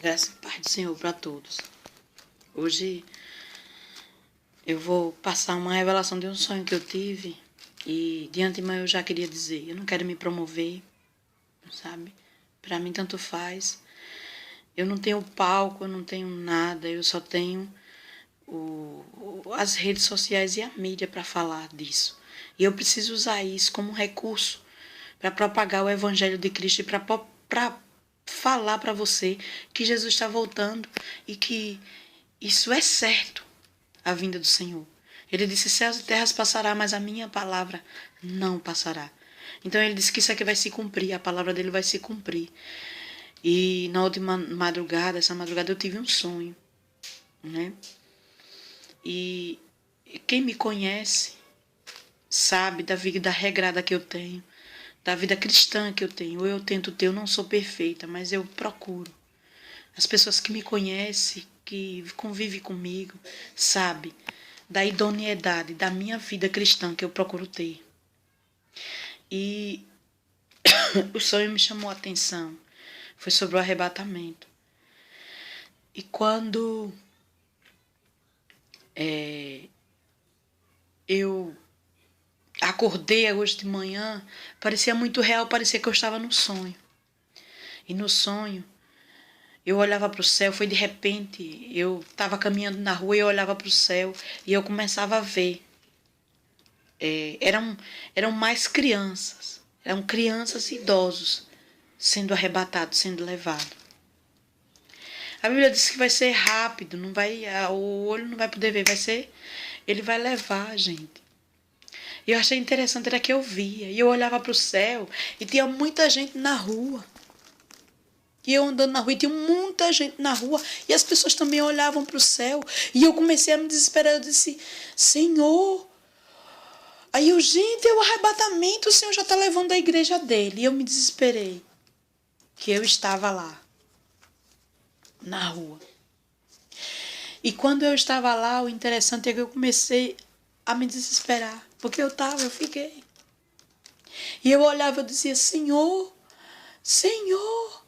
Graça e paz do Senhor para todos. Hoje eu vou passar uma revelação de um sonho que eu tive e de antemão eu já queria dizer, eu não quero me promover, sabe? Para mim tanto faz. Eu não tenho palco, eu não tenho nada, eu só tenho as redes sociais e a mídia para falar disso. E eu preciso usar isso como recurso para propagar o Evangelho de Cristo e para falar para você que Jesus está voltando e que isso é certo, a vinda do Senhor. Ele disse, céus e terras passará, mas a minha palavra não passará. Então ele disse que isso aqui vai se cumprir, a palavra dele vai se cumprir. E na última madrugada, essa madrugada eu tive um sonho, né? E quem me conhece sabe da vida regrada que eu tenho, da vida cristã que eu tenho. Eu tento ter, eu não sou perfeita, mas eu procuro. As pessoas que me conhecem, que convivem comigo, sabem da idoneidade da minha vida cristã que eu procuro ter. E o sonho me chamou a atenção. Foi sobre o arrebatamento. E quando eu acordei hoje de manhã, parecia muito real, parecia que eu estava no sonho. E no sonho, eu olhava para o céu, foi de repente, eu estava caminhando na rua e eu olhava para o céu e eu começava a ver. Eram mais crianças, eram crianças e idosos sendo arrebatados, sendo levados. A Bíblia diz que vai ser rápido, não vai, o olho não vai poder ver, ele vai levar a gente. E eu achei interessante, era que eu via, e eu olhava para o céu e tinha muita gente na rua. E eu andando na rua e tinha muita gente na rua e as pessoas também olhavam para o céu. E eu comecei a me desesperar, eu disse, Senhor. Aí eu, gente, é o arrebatamento, o Senhor já está levando a igreja dele. E eu me desesperei, que eu estava lá, na rua. E quando eu estava lá, o interessante é que eu comecei a me desesperar. Porque eu fiquei. E eu olhava, eu dizia, Senhor, Senhor.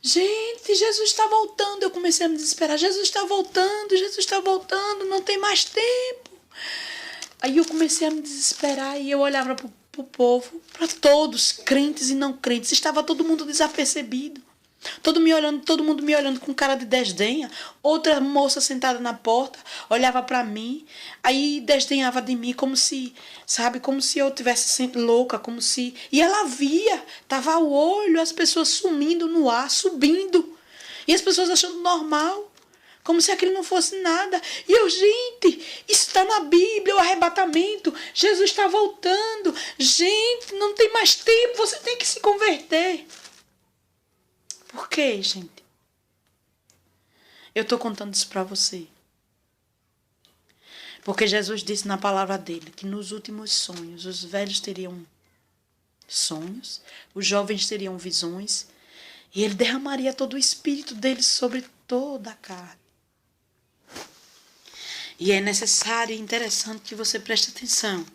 Gente, Jesus está voltando. Eu comecei a me desesperar. Jesus está voltando, não tem mais tempo. Aí eu comecei a me desesperar e eu olhava para o povo, para todos, crentes e não crentes. Estava todo mundo desapercebido. Todo mundo me olhando com cara de desdenha. Outra moça sentada na porta olhava para mim, aí desdenhava de mim como se, sabe, como se eu tivesse louca, como se... E ela via, tava o olho, as pessoas sumindo no ar, subindo. E as pessoas achando normal, como se aquilo não fosse nada. E eu, gente, isso está na Bíblia, o arrebatamento. Jesus está voltando. Gente, não tem mais tempo, você tem que se converter. Por quê, gente? Eu estou contando isso para você. Porque Jesus disse na palavra dele que nos últimos sonhos, os velhos teriam sonhos, os jovens teriam visões, e ele derramaria todo o espírito dele sobre toda a carne. E é necessário e interessante que você preste atenção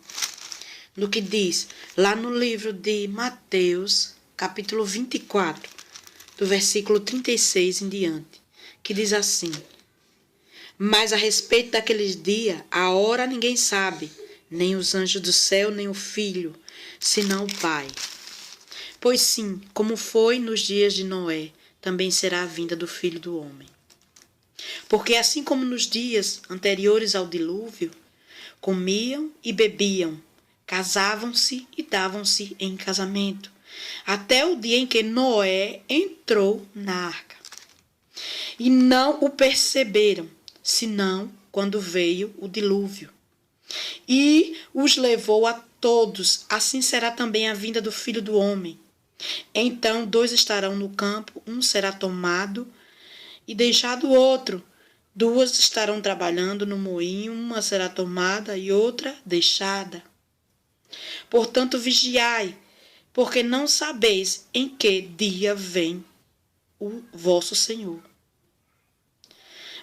no que diz lá no livro de Mateus, capítulo 24, do versículo 36 em diante, que diz assim, mas a respeito daqueles dias, a hora ninguém sabe, nem os anjos do céu, nem o Filho, senão o Pai. Pois sim, como foi nos dias de Noé, também será a vinda do Filho do Homem. Porque assim como nos dias anteriores ao dilúvio, comiam e bebiam, casavam-se e davam-se em casamento, até o dia em que Noé entrou na arca. E não o perceberam, senão quando veio o dilúvio. E os levou a todos, assim será também a vinda do Filho do Homem. Então 2 estarão no campo, um será tomado e deixado o outro. 2 estarão trabalhando no moinho, uma será tomada e outra deixada. Portanto, vigiai, porque não sabeis em que dia vem o vosso Senhor.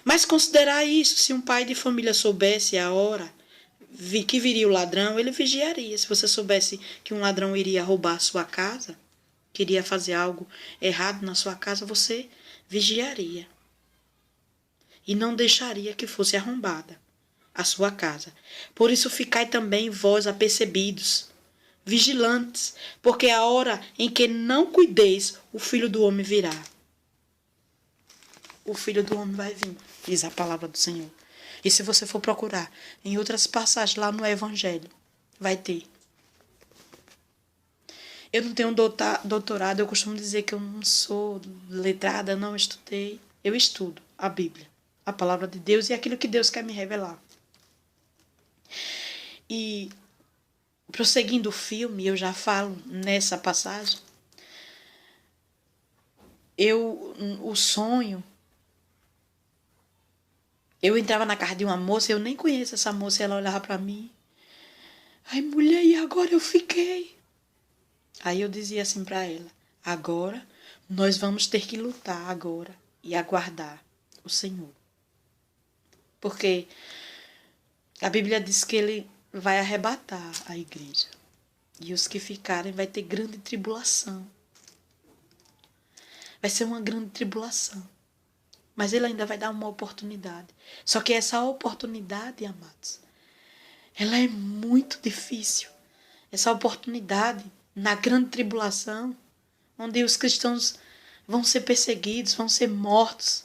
Mas considerai isso, se um pai de família soubesse a hora que viria o ladrão, ele vigiaria. Se você soubesse que um ladrão iria roubar a sua casa, queria fazer algo errado na sua casa, você vigiaria. E não deixaria que fosse arrombada a sua casa. Por isso ficai também vós apercebidos, vigilantes, porque a hora em que não cuideis, o Filho do Homem virá. O Filho do Homem vai vir, diz a palavra do Senhor. E se você for procurar em outras passagens lá no Evangelho, vai ter. Eu não tenho doutorado, eu costumo dizer que eu não sou letrada, não estudei. Eu estudo a Bíblia, a palavra de Deus e aquilo que Deus quer me revelar. E prosseguindo o filme, eu já falo nessa passagem, o sonho, eu entrava na casa de uma moça, eu nem conheço essa moça, ela olhava para mim, ai mulher, e agora eu fiquei? Aí eu dizia assim para ela, agora nós vamos ter que lutar agora e aguardar o Senhor. Porque a Bíblia diz que Ele vai arrebatar a igreja. E os que ficarem vai ter grande tribulação. Vai ser uma grande tribulação. Mas Ele ainda vai dar uma oportunidade. Só que essa oportunidade, amados, ela é muito difícil. Essa oportunidade, na grande tribulação, onde os cristãos vão ser perseguidos, vão ser mortos,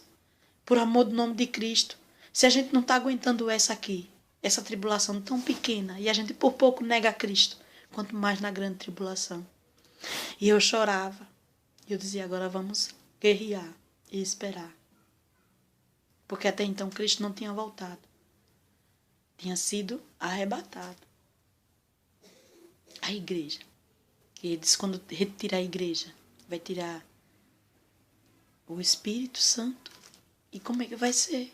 por amor do nome de Cristo. Se a gente não está aguentando essa aqui, essa tribulação tão pequena, e a gente por pouco nega a Cristo, quanto mais na grande tribulação. E eu chorava. E eu dizia, agora vamos guerrear e esperar. Porque até então Cristo não tinha voltado. Tinha sido arrebatado. A igreja. E ele diz, quando retirar a igreja, vai tirar o Espírito Santo. E como é que vai ser?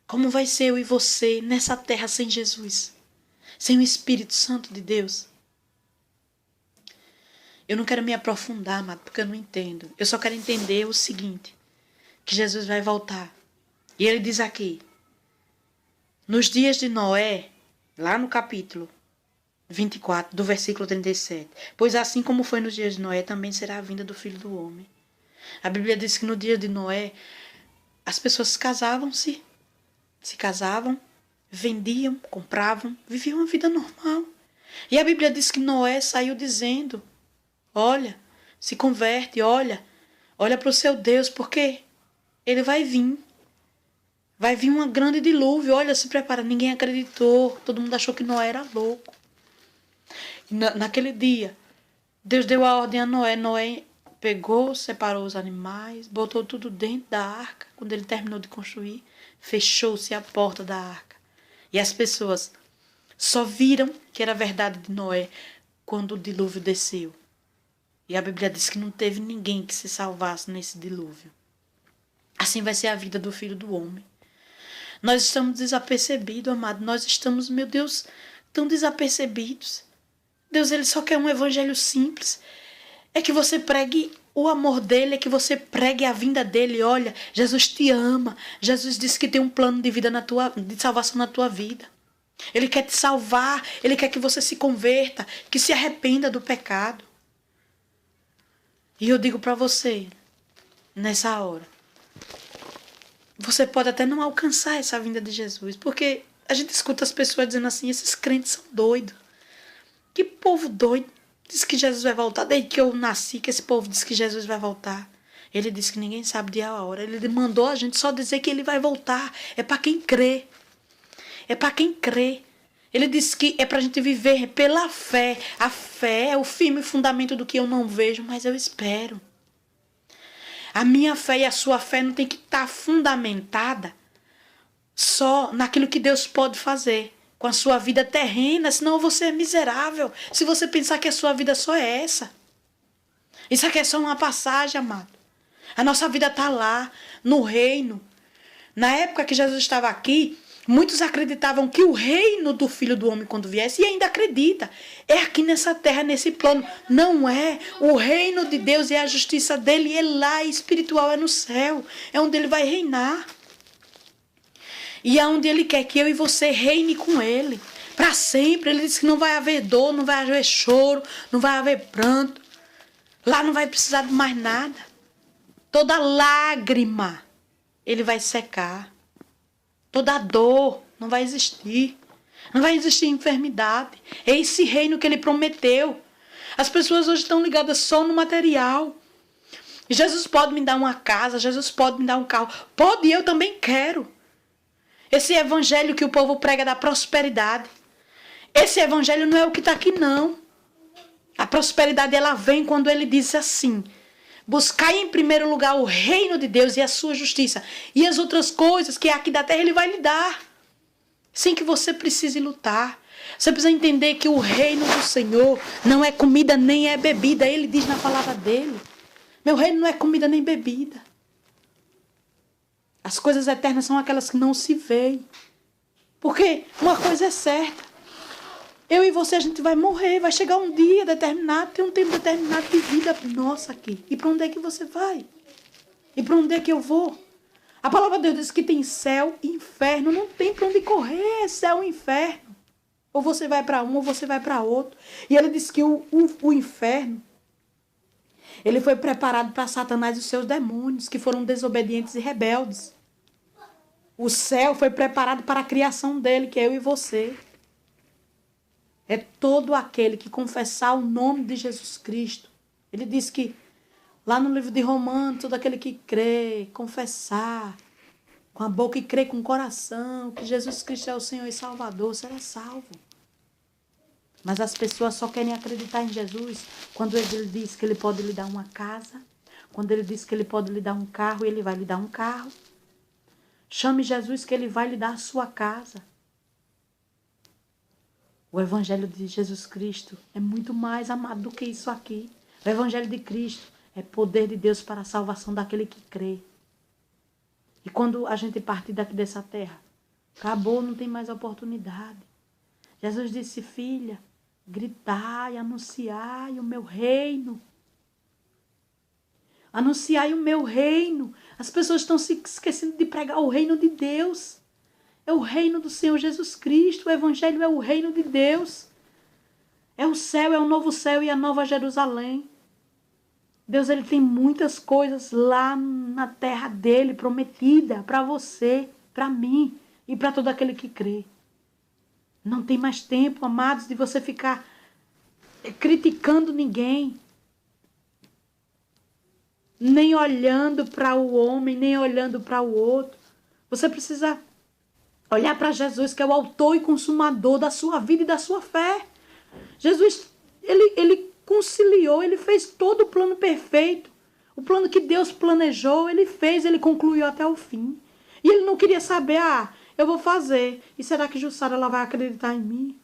Como vai ser eu e você nessa terra sem Jesus? Sem o Espírito Santo de Deus? Eu não quero me aprofundar, amado, porque eu não entendo. Eu só quero entender o seguinte, que Jesus vai voltar. E ele diz aqui, nos dias de Noé, lá no capítulo 24, do versículo 37, pois assim como foi nos dias de Noé, também será a vinda do Filho do Homem. A Bíblia diz que no dia de Noé, as pessoas casavam-se, se casavam, vendiam, compravam, viviam uma vida normal. E a Bíblia diz que Noé saiu dizendo, olha, se converte, olha para o seu Deus, porque ele vai vir. Vai vir uma grande dilúvio, olha, se prepara. Ninguém acreditou, todo mundo achou que Noé era louco. E naquele dia, Deus deu a ordem a Noé. Noé pegou, separou os animais, botou tudo dentro da arca. Quando ele terminou de construir, fechou-se a porta da arca. E as pessoas só viram que era verdade de Noé quando o dilúvio desceu. E a Bíblia diz que não teve ninguém que se salvasse nesse dilúvio. Assim vai ser a vida do Filho do Homem. Nós estamos desapercebidos, amado. Nós estamos, meu Deus, tão desapercebidos. Deus, Ele só quer um evangelho simples. É que você pregue o amor dele, é que você pregue a vinda dele. Olha, Jesus te ama. Jesus disse que tem um plano de vida de salvação na tua vida. Ele quer te salvar. Ele quer que você se converta, que se arrependa do pecado. E eu digo para você, nessa hora, você pode até não alcançar essa vinda de Jesus, porque a gente escuta as pessoas dizendo assim, esses crentes são doidos. Que povo doido. Diz que Jesus vai voltar. Desde que eu nasci, que esse povo diz que Jesus vai voltar. Ele disse que ninguém sabe dia a hora. Ele mandou a gente só dizer que ele vai voltar. É para quem crê. É para quem crê. Ele disse que é para a gente viver pela fé. A fé é o firme fundamento do que eu não vejo, mas eu espero. A minha fé e a sua fé não tem que estar fundamentada só naquilo que Deus pode fazer com a sua vida terrena, senão você é miserável. Se você pensar que a sua vida só é essa. Isso aqui é só uma passagem, amado. A nossa vida está lá, no reino. Na época que Jesus estava aqui, muitos acreditavam que o reino do Filho do Homem, quando viesse, e ainda acredita, é aqui nessa terra, nesse plano. Não é. O reino de Deus é a justiça dele, é lá, espiritual, é no céu. É onde ele vai reinar. E é onde ele quer que eu e você reine com ele. Para sempre. Ele disse que não vai haver dor, não vai haver choro, não vai haver pranto. Lá não vai precisar de mais nada. Toda lágrima ele vai secar. Toda dor não vai existir. Não vai existir enfermidade. É esse reino que ele prometeu. As pessoas hoje estão ligadas só no material. Jesus pode me dar uma casa, Jesus pode me dar um carro. Pode, e eu também quero. Esse evangelho que o povo prega da prosperidade. Esse evangelho não é o que está aqui, não. A prosperidade, ela vem quando ele diz assim: buscai em primeiro lugar o reino de Deus e a sua justiça. E as outras coisas que é aqui da terra, ele vai lhe dar. Sem que você precise lutar. Você precisa entender que o reino do Senhor não é comida nem é bebida. Ele diz na palavra dele: meu reino não é comida nem bebida. As coisas eternas são aquelas que não se veem. Porque uma coisa é certa. Eu e você, a gente vai morrer. Vai chegar um dia determinado, tem um tempo determinado de vida nossa aqui. E para onde é que você vai? E para onde é que eu vou? A palavra de Deus diz que tem céu e inferno. Não tem para onde correr, céu e inferno. Ou você vai para um, ou você vai para outro. E ele diz que o inferno, ele foi preparado para Satanás e os seus demônios, que foram desobedientes e rebeldes. O céu foi preparado para a criação dele, que é eu e você. É todo aquele que confessar o nome de Jesus Cristo. Ele diz que, lá no livro de Romanos, todo aquele que crê, confessar com a boca e crê com o coração que Jesus Cristo é o Senhor e Salvador, será salvo. Mas as pessoas só querem acreditar em Jesus quando ele diz que ele pode lhe dar uma casa, quando ele diz que ele pode lhe dar um carro, ele vai lhe dar um carro. Chame Jesus que ele vai lhe dar a sua casa. O Evangelho de Jesus Cristo é muito mais amado do que isso aqui. O Evangelho de Cristo é poder de Deus para a salvação daquele que crê. E quando a gente partir daqui dessa terra, acabou, não tem mais oportunidade. Jesus disse: filha, gritai, anunciai o meu reino. Anunciai o meu reino. As pessoas estão se esquecendo de pregar o reino de Deus. É o reino do Senhor Jesus Cristo. O Evangelho é o reino de Deus. É o céu, é o novo céu e a nova Jerusalém. Deus, ele tem muitas coisas lá na terra dele, prometida para você, para mim e para todo aquele que crê. Não tem mais tempo, amados, de você ficar criticando ninguém. Nem olhando para o homem, nem olhando para o outro. Você precisa olhar para Jesus, que é o autor e consumador da sua vida e da sua fé. Jesus, ele conciliou, ele fez todo o plano perfeito. O plano que Deus planejou, ele fez, ele concluiu até o fim. E ele não queria saber, eu vou fazer. E será que Jussara ela vai acreditar em mim?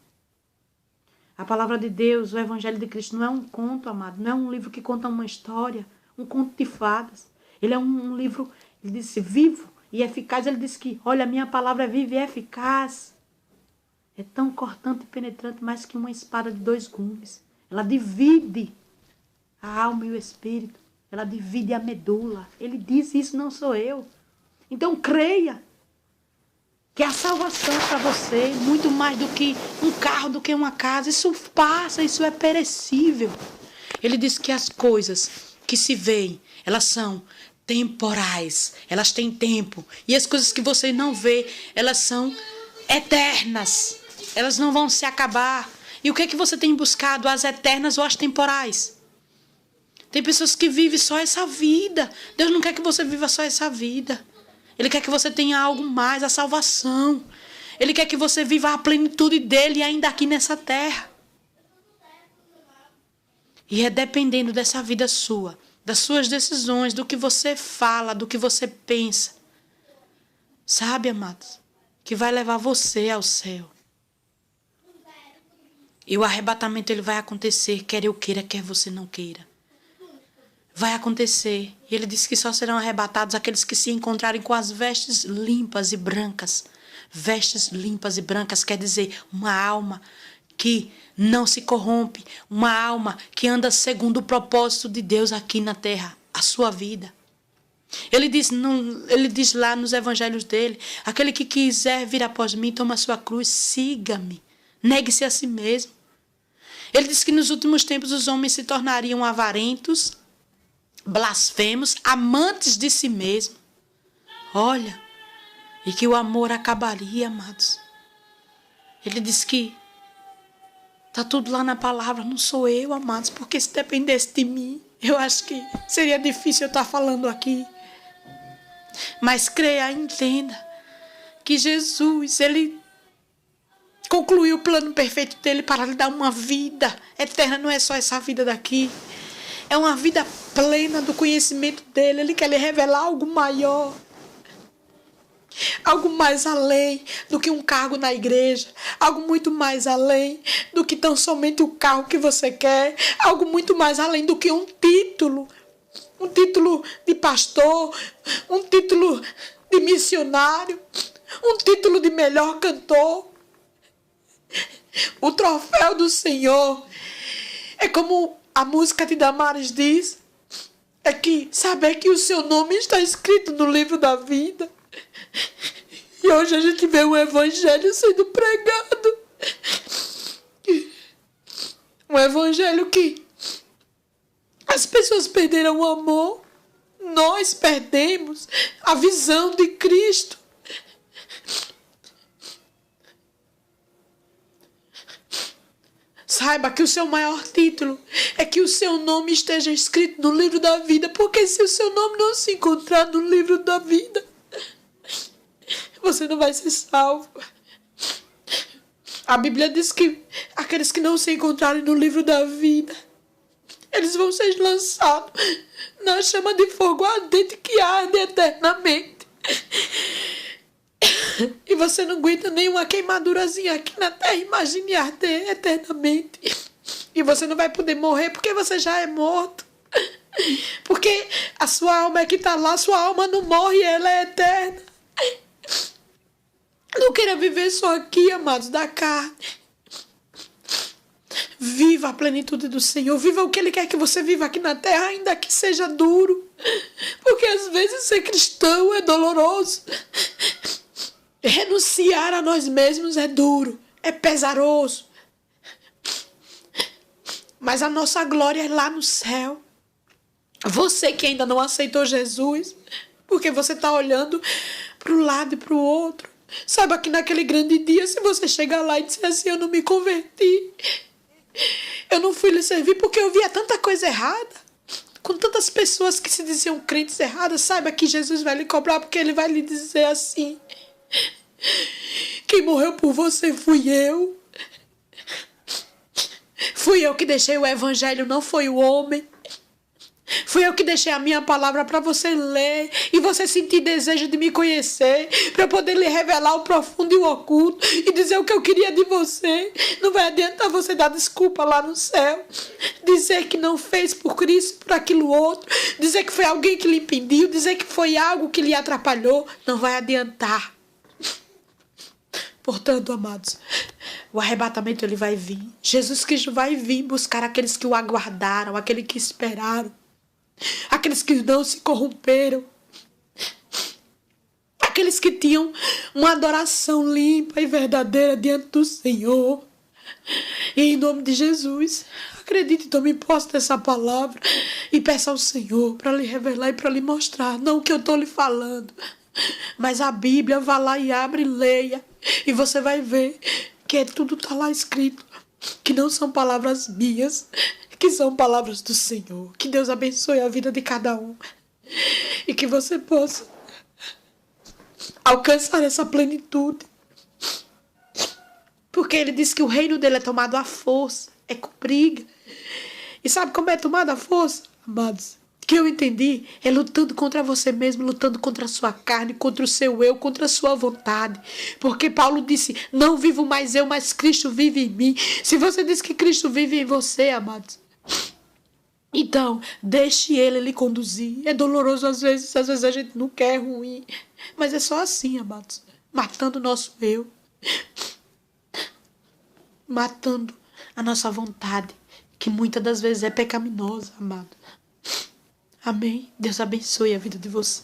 A palavra de Deus, o Evangelho de Cristo, não é um conto, amado. Não é um livro que conta uma história, um conto de fadas. Ele é um livro, ele disse, vivo e eficaz. Ele disse que, olha, a minha palavra é viva e eficaz. É tão cortante e penetrante, mais que uma espada de 2 gumes. Ela divide a alma e o espírito. Ela divide a medula. Ele diz isso, não sou eu. Então creia que a salvação para você, muito mais do que um carro, do que uma casa, isso passa, isso é perecível. Ele diz que as coisas que se veem, elas são temporais, elas têm tempo. E as coisas que você não vê, elas são eternas. Elas não vão se acabar. E o que é que você tem buscado? As eternas ou as temporais? Tem pessoas que vivem só essa vida. Deus não quer que você viva só essa vida. Ele quer que você tenha algo mais, a salvação. Ele quer que você viva a plenitude dele ainda aqui nessa terra. E é dependendo dessa vida sua, das suas decisões, do que você fala, do que você pensa. Sabe, amados, que vai levar você ao céu. E o arrebatamento ele vai acontecer, quer eu queira, quer você não queira. Vai acontecer. E ele disse que só serão arrebatados aqueles que se encontrarem com as vestes limpas e brancas. Vestes limpas e brancas quer dizer uma alma que não se corrompe, uma alma que anda segundo o propósito de Deus aqui na terra, a sua vida. Ele diz lá nos evangelhos dele, aquele que quiser vir após mim, toma a sua cruz, siga-me, negue-se a si mesmo. Ele diz que nos últimos tempos os homens se tornariam avarentos, blasfemos, amantes de si mesmo. Olha, e que o amor acabaria, amados. Ele diz que está tudo lá na palavra, não sou eu, amados, porque se dependesse de mim, eu acho que seria difícil eu estar falando aqui. Mas creia, entenda que Jesus, ele concluiu o plano perfeito dele para lhe dar uma vida eterna. Não é só essa vida daqui. É uma vida plena do conhecimento dele. Ele quer lhe revelar algo maior. Algo mais além do que um cargo na igreja. Algo muito mais além do que tão somente o carro que você quer. Algo muito mais além do que um título. Um título de pastor. Um título de missionário. Um título de melhor cantor. O troféu do Senhor é como a música de Damares diz. É que saber que o seu nome está escrito no livro da vida. E hoje a gente vê um evangelho sendo pregado. Um evangelho que as pessoas perderam o amor. Nós perdemos a visão de Cristo. Saiba que o seu maior título é que o seu nome esteja escrito no livro da vida. Porque se o seu nome não se encontrar no livro da vida, você não vai ser salvo. A Bíblia diz que aqueles que não se encontrarem no livro da vida, eles vão ser lançados na chama de fogo ardente que arde eternamente. E você não aguenta nenhuma queimadurazinha aqui na terra. Imagine arder eternamente. E você não vai poder morrer porque você já é morto. Porque a sua alma é que está lá. Sua alma não morre, ela é eterna. Não queira viver só aqui, amados, da carne. Viva a plenitude do Senhor. Viva o que Ele quer que você viva aqui na terra, ainda que seja duro. Porque às vezes ser cristão é doloroso. Renunciar a nós mesmos é duro, é pesaroso. Mas a nossa glória é lá no céu. Você que ainda não aceitou Jesus, porque você está olhando para um lado e para o outro. Saiba que naquele grande dia, se você chegar lá e disser assim, eu não me converti, eu não fui lhe servir porque eu via tanta coisa errada, com tantas pessoas que se diziam crentes erradas, saiba que Jesus vai lhe cobrar, porque Ele vai lhe dizer assim, quem morreu por você fui eu. Fui eu que deixei o evangelho, não foi o homem. Fui eu que deixei a minha palavra para você ler e você sentir desejo de me conhecer, para eu poder lhe revelar o profundo e o oculto e dizer o que eu queria de você. Não vai adiantar você dar desculpa lá no céu, dizer que não fez por Cristo, por aquilo outro, dizer que foi alguém que lhe impediu, dizer que foi algo que lhe atrapalhou. Não vai adiantar. Portanto, amados, o arrebatamento ele vai vir. Jesus Cristo vai vir buscar aqueles que o aguardaram, aqueles que esperaram, aqueles que não se corromperam, aqueles que tinham uma adoração limpa e verdadeira diante do Senhor. E em nome de Jesus, acredite, tome posse dessa palavra e peça ao Senhor para lhe revelar e para lhe mostrar, não o que eu estou lhe falando, mas a Bíblia. Vá lá e abre e leia, e você vai ver que tudo está lá escrito, que não são palavras minhas, que são palavras do Senhor. Que Deus abençoe a vida de cada um e que você possa alcançar essa plenitude, porque Ele diz que o reino dele é tomado à força, é com briga. E sabe como é tomado à força, amados? Que eu entendi, é lutando contra você mesmo, lutando contra a sua carne, contra o seu eu, contra a sua vontade. Porque Paulo disse, não vivo mais eu, mas Cristo vive em mim. Se você diz que Cristo vive em você, amados, então deixe Ele lhe conduzir. É doloroso às vezes a gente não quer, é ruim, mas é só assim, amados, matando o nosso eu, matando a nossa vontade, que muitas das vezes é pecaminosa, amado. Amém. Deus abençoe a vida de você.